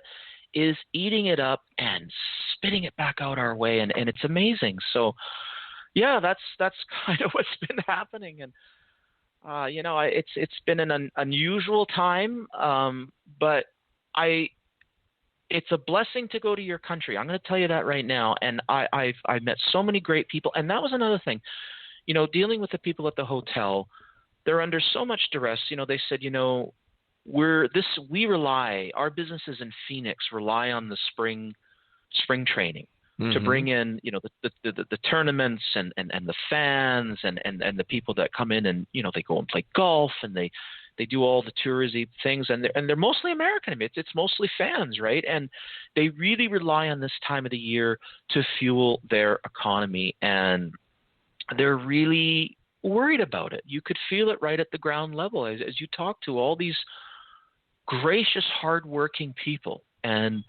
is eating it up and spitting it back out our way. And it's amazing. So, yeah, that's kind of what's been happening. And, it's been an unusual time, but it's a blessing to go to your country. I'm going to tell you that right now. And I've met so many great people. And that was another thing, dealing with the people at the hotel. They're under so much duress. They said, our businesses in Phoenix rely on the spring training to bring in, the tournaments and the fans and the people that come in and, they go and play golf and they do all the touristy things and they're mostly American. I mean, it's mostly fans, right? And they really rely on this time of the year to fuel their economy, and they're really worried about it. You could feel it right at the ground level as you talk to all these gracious, hardworking people. And,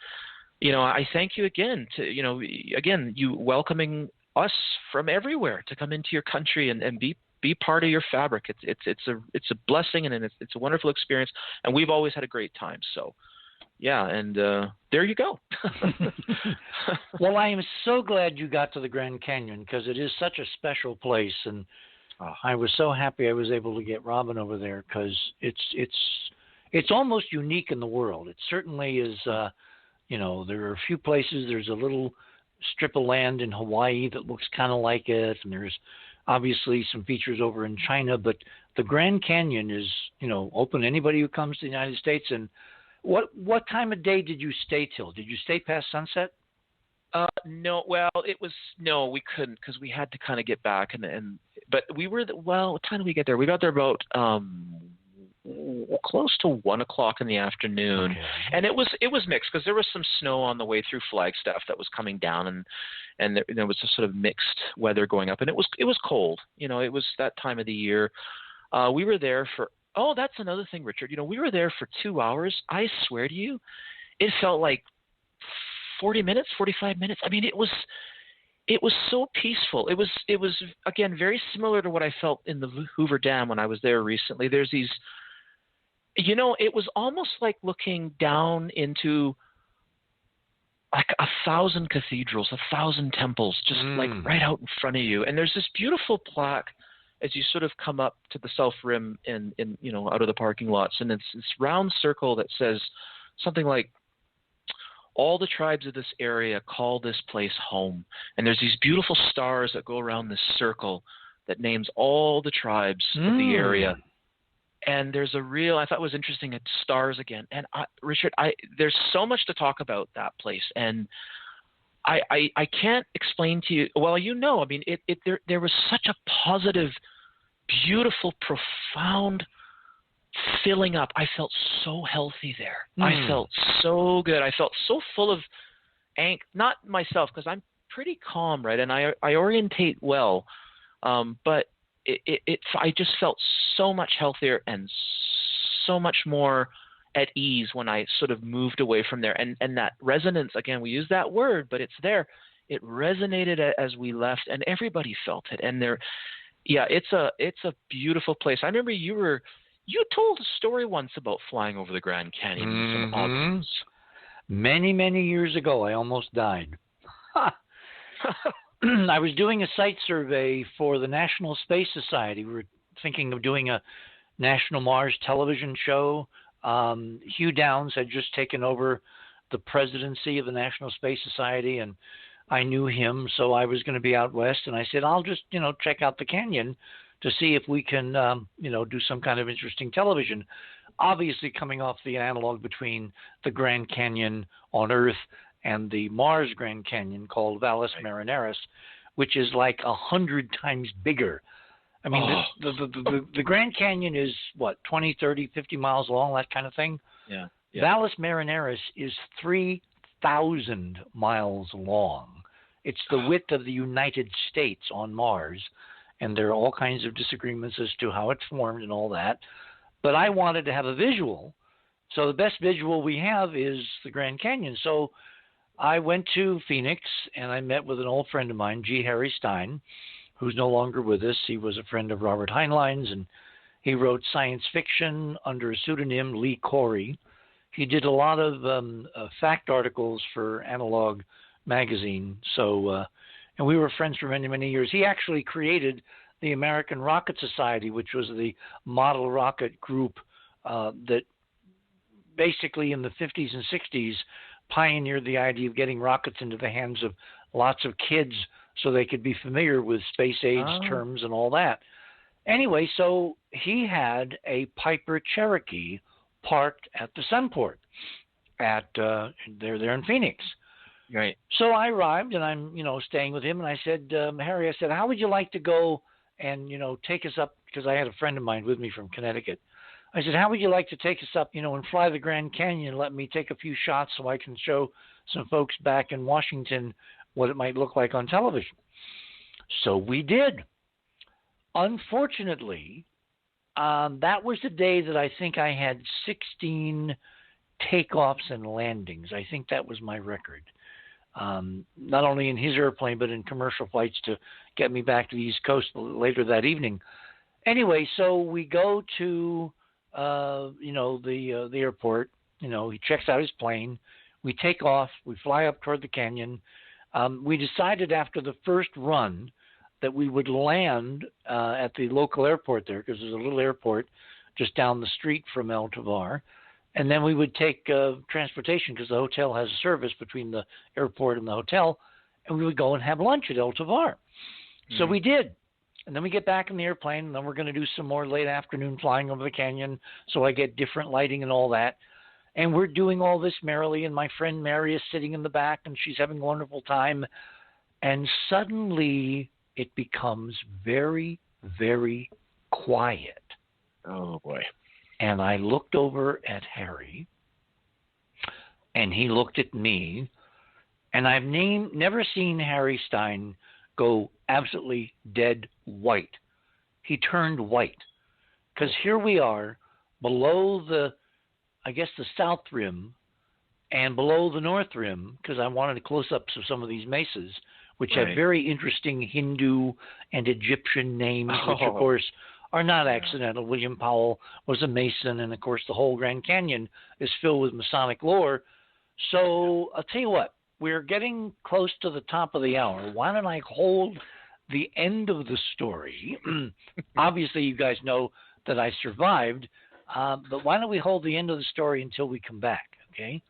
I thank you again you welcoming us from everywhere to come into your country and be part of your fabric. It's a blessing and it's a wonderful experience. And we've always had a great time. So, yeah. And there you go. Well, I am so glad you got to the Grand Canyon because it is such a special place. And I was so happy I was able to get Robin over there because it's almost unique in the world. It certainly is. There are a few places. There's a little strip of land in Hawaii that looks kind of like it, and there's obviously some features over in China. But the Grand Canyon is, open to anybody who comes to the United States. And what time of day did you stay till? Did you stay past sunset? No. Well, we couldn't because we had to kind of get back but we were what time did we get there? We got there about close to 1:00 in the afternoon, okay. And it was mixed because there was some snow on the way through Flagstaff that was coming down, and there was a sort of mixed weather going up, and it was cold. It was that time of the year. We were there for that's another thing, Richard. We were there for 2 hours. I swear to you, it felt like 40 minutes, 45 minutes. I mean, it was so peaceful. It was again very similar to what I felt in the Hoover Dam when I was there recently. There's these, it was almost like looking down into like 1,000 cathedrals, 1,000 temples, just like right out in front of you. And there's this beautiful plaque as you sort of come up to the South Rim in out of the parking lots, and it's this round circle that says something like, "All the tribes of this area call this place home." And there's these beautiful stars that go around this circle that names all the tribes of the area. And there's I thought it was interesting, it's stars again. And Richard, there's so much to talk about that place. And I can't explain to you, well, I mean, there was such a positive, beautiful, profound filling up. I felt so healthy there. I felt so good. I felt so full of not myself, because I'm pretty calm, right? And I orientate well, but I just felt so much healthier and so much more at ease when I sort of moved away from there. And that resonance, again, we use that word, but it's there. It resonated as we left, and everybody felt it. And it's a beautiful place. I remember you told a story once about flying over the Grand Canyon in some August. Many, many years ago, I almost died. I was doing a site survey for the National Space Society. We were thinking of doing a National Mars television show. Hugh Downs had just taken over the presidency of the National Space Society, and I knew him, so I was going to be out west. And I said, I'll just, check out the canyon to see if we can, do some kind of interesting television. Obviously, coming off the analog between the Grand Canyon on Earth and the Mars Grand Canyon called Valles Marineris, which is like 100 times bigger. I mean, the Grand Canyon is, 20, 30, 50 miles long, that kind of thing? Yeah. Valles Marineris is 3,000 miles long. It's the width of the United States on Mars, and there are all kinds of disagreements as to how it formed and all that. But I wanted to have a visual So the best visual we have is the Grand Canyon. So I went to Phoenix and I met with an old friend of mine, G. Harry Stein, who's no longer with us. He was a friend of Robert Heinlein's, and he wrote science fiction under a pseudonym, Lee Currie. He did a lot of fact articles for Analog magazine. So, and we were friends for many, many years. He actually created the American Rocket Society, which was the model rocket group that basically in the 50s and 60s pioneered the idea of getting rockets into the hands of lots of kids so they could be familiar with space age terms and all that. Anyway, so he had a Piper Cherokee parked at the Sunport at there in Phoenix. Right. So I arrived and I'm, staying with him, and I said, Harry, I said, how would you like to go and, take us up, because I had a friend of mine with me from Connecticut. I said, how would you like to take us up, and fly the Grand Canyon and let me take a few shots so I can show some folks back in Washington what it might look like on television? So we did. Unfortunately, that was the day that I think I had 16 takeoffs and landings. I think that was my record. Not only in his airplane, but in commercial flights to get me back to the East Coast later that evening. Anyway, so we go to, the airport. He checks out his plane. We take off. We fly up toward the canyon. We decided after the first run that we would land at the local airport there, because there's a little airport just down the street from El Tovar. And then we would take transportation, because the hotel has a service between the airport and the hotel, and we would go and have lunch at El Tovar. So we did. And then we get back in the airplane, and then we're going to do some more late afternoon flying over the canyon, so I get different lighting and all that. And we're doing all this merrily, and my friend Mary is sitting in the back, and she's having a wonderful time. And suddenly it becomes very, very quiet. Oh, boy. And I looked over at Harry, and he looked at me, and I've never seen Harry Stein go absolutely dead white. He turned white, because here we are below the south rim and below the north rim, because I wanted close-ups of some of these mesas, which have very interesting Hindu and Egyptian names, which, of course, are not accidental. William Powell was a Mason, and, of course, the whole Grand Canyon is filled with Masonic lore. So I'll tell you what, we're getting close to the top of the hour. Why don't I hold the end of the story? Obviously, you guys know that I survived, but why don't we hold the end of the story until we come back, okay?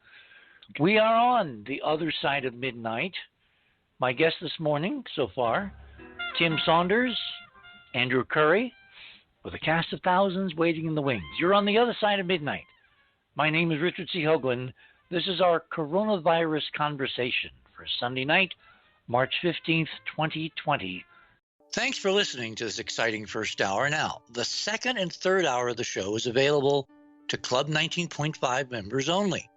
We are on the other side of midnight. My guests this morning so far, Tim Saunders, Andrew Currie, with a cast of thousands waiting in the wings. You're on the other side of midnight. My name is Richard C. Hoagland. This is our coronavirus conversation for Sunday night, March 15th, 2020. Thanks for listening to this exciting first hour. Now, the second and third hour of the show is available to Club 19.5 members only.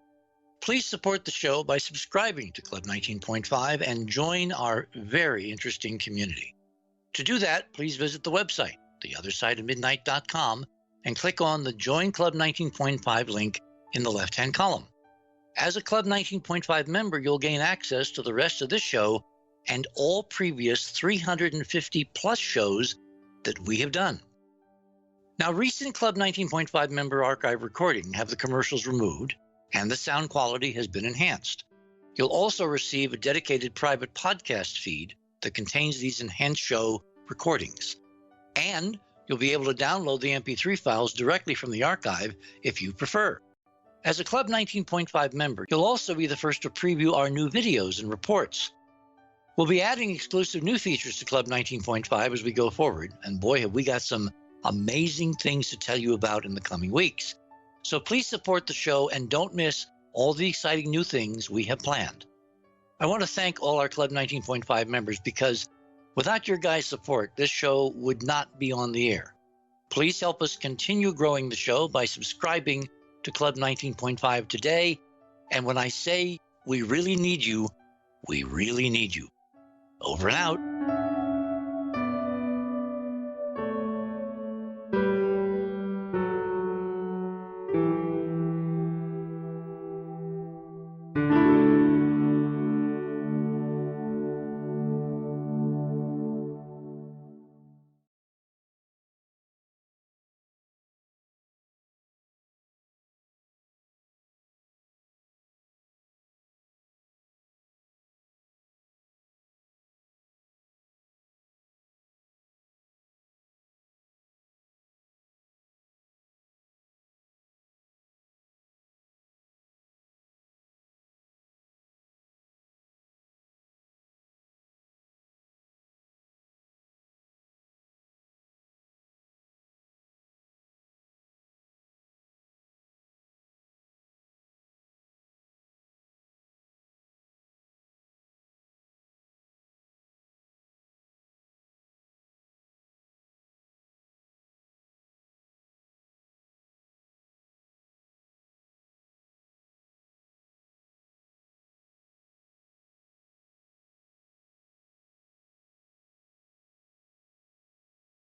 Please support the show by subscribing to Club 19.5 and join our very interesting community. To do that, please visit the website, theothersideofmidnight.com, and click on the Join Club 19.5 link in the left-hand column. As a Club 19.5 member, you'll gain access to the rest of this show and all previous 350-plus shows that we have done. Now, recent Club 19.5 member archive recording have the commercials removed, and the sound quality has been enhanced. You'll also receive a dedicated private podcast feed that contains these enhanced show recordings. And you'll be able to download the MP3 files directly from the archive if you prefer. As a Club 19.5 member, you'll also be the first to preview our new videos and reports. We'll be adding exclusive new features to Club 19.5 as we go forward, and boy, have we got some amazing things to tell you about in the coming weeks. So please support the show and don't miss all the exciting new things we have planned. I want to thank all our Club 19.5 members, because without your guys' support, this show would not be on the air. Please help us continue growing the show by subscribing to Club 19.5 today. And when I say we really need you, we really need you. Over and out.